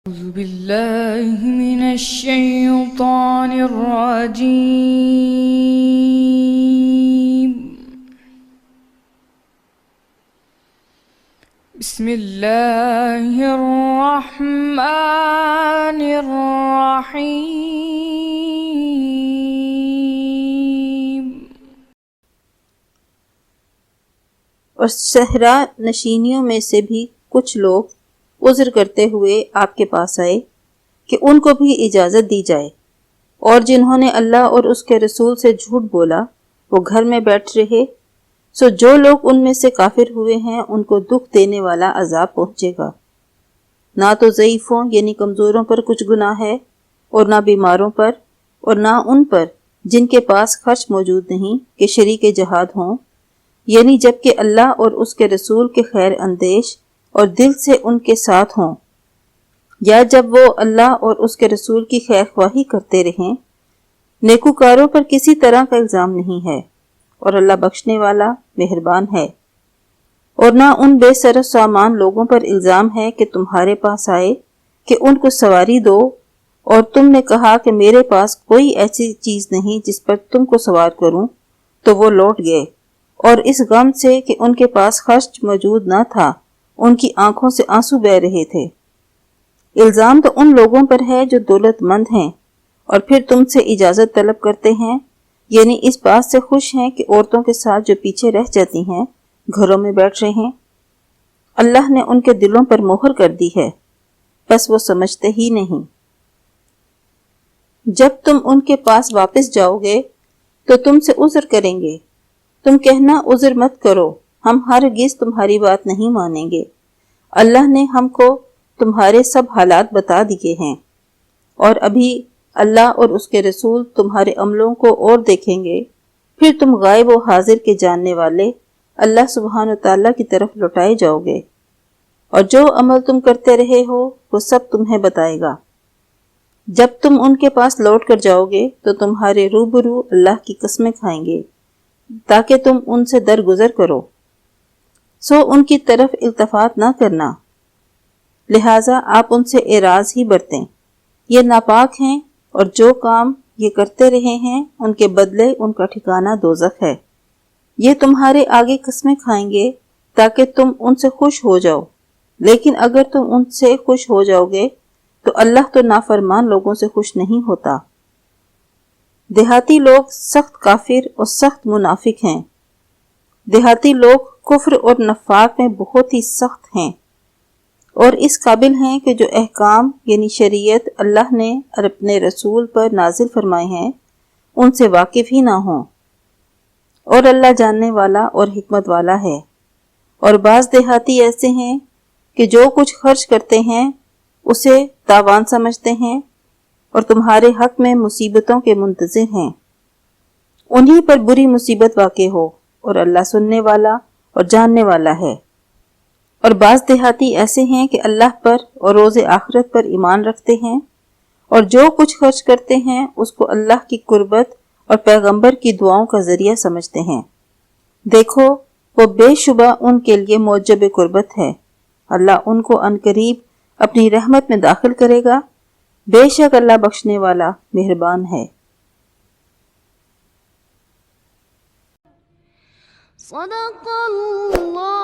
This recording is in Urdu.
أعوذ بالله من الشيطان الرجيم. بسم الله الرحمن الرحيم. اور صحرا نشینیوں میں سے بھی کچھ لوگ عذر کرتے ہوئے آپ کے پاس آئے کہ ان کو بھی اجازت دی جائے، اور جنہوں نے اللہ اور اس کے رسول سے جھوٹ بولا وہ گھر میں بیٹھ رہے، سو جو لوگ ان میں سے کافر ہوئے ہیں ان کو دکھ دینے والا عذاب پہنچے گا۔ نہ تو ضعیفوں یعنی کمزوروں پر کچھ گناہ ہے، اور نہ بیماروں پر، اور نہ ان پر جن کے پاس خرچ موجود نہیں کہ شریک جہاد ہوں، یعنی جب کہ اللہ اور اس کے رسول کے خیر اندیش اور دل سے ان کے ساتھ ہوں، یا جب وہ اللہ اور اس کے رسول کی خیر خواہی کرتے رہیں۔ نیکوکاروں پر کسی طرح کا الزام نہیں ہے، اور اللہ بخشنے والا مہربان ہے۔ اور نہ ان بے سر و سامان لوگوں پر الزام ہے کہ تمہارے پاس آئے کہ ان کو سواری دو، اور تم نے کہا کہ میرے پاس کوئی ایسی چیز نہیں جس پر تم کو سوار کروں، تو وہ لوٹ گئے، اور اس غم سے کہ ان کے پاس خرچ موجود نہ تھا ان کی آنکھوں سے آنسو بہہ رہے تھے۔ الزام تو ان لوگوں پر ہے جو دولت مند ہیں اور پھر تم سے اجازت طلب کرتے ہیں، یعنی اس بات سے خوش ہیں کہ عورتوں کے ساتھ جو پیچھے رہ جاتی ہیں گھروں میں بیٹھ رہے ہیں۔ اللہ نے ان کے دلوں پر مہر کر دی ہے، بس وہ سمجھتے ہی نہیں۔ جب تم ان کے پاس واپس جاؤ گے تو تم سے عذر کریں گے، تم کہنا عذر مت کرو، ہم ہرگز تمہاری بات نہیں مانیں گے۔ اللہ نے ہم کو تمہارے سب حالات بتا دیے ہیں، اور ابھی اللہ اور اس کے رسول تمہارے عملوں کو اور دیکھیں گے، پھر تم غائب و حاضر کے جاننے والے اللہ سبحانہ و تعالیٰ کی طرف لوٹائے جاؤ گے، اور جو عمل تم کرتے رہے ہو وہ سب تمہیں بتائے گا۔ جب تم ان کے پاس لوٹ کر جاؤ گے تو تمہارے روبرو اللہ کی قسمیں کھائیں گے تاکہ تم ان سے درگزر کرو، سو ان کی طرف التفات نہ کرنا، لہٰذا آپ ان سے اعراض ہی برتیں۔ یہ ناپاک ہیں، اور جو کام یہ کرتے رہے ہیں ان کے بدلے ان کا ٹھکانہ دوزخ ہے۔ یہ تمہارے آگے قسمیں کھائیں گے تاکہ تم ان سے خوش ہو جاؤ، لیکن اگر تم ان سے خوش ہو جاؤ گے تو اللہ تو نافرمان لوگوں سے خوش نہیں ہوتا۔ دیہاتی لوگ سخت کافر اور سخت منافق ہیں۔ دیہاتی لوگ کفر اور نفاق میں بہت ہی سخت ہیں، اور اس قابل ہیں کہ جو احکام یعنی شریعت اللہ نے اپنے رسول پر نازل فرمائے ہیں ان سے واقف ہی نہ ہوں، اور اللہ جاننے والا اور حکمت والا ہے۔ اور بعض دیہاتی ایسے ہیں کہ جو کچھ خرچ کرتے ہیں اسے تاوان سمجھتے ہیں، اور تمہارے حق میں مصیبتوں کے منتظر ہیں، انہی پر بری مصیبت واقع ہو، اور اللہ سننے والا اور جاننے والا ہے۔ اور بعض دیہاتی ایسے ہیں کہ اللہ پر اور روز آخرت پر ایمان رکھتے ہیں، اور جو کچھ خرچ کرتے ہیں اس کو اللہ کی قربت اور پیغمبر کی دعاؤں کا ذریعہ سمجھتے ہیں۔ دیکھو وہ بے شبہ ان کے لیے موجب قربت ہے، اللہ ان کو عنقریب اپنی رحمت میں داخل کرے گا، بے شک اللہ بخشنے والا مہربان ہے۔ صدق اللہ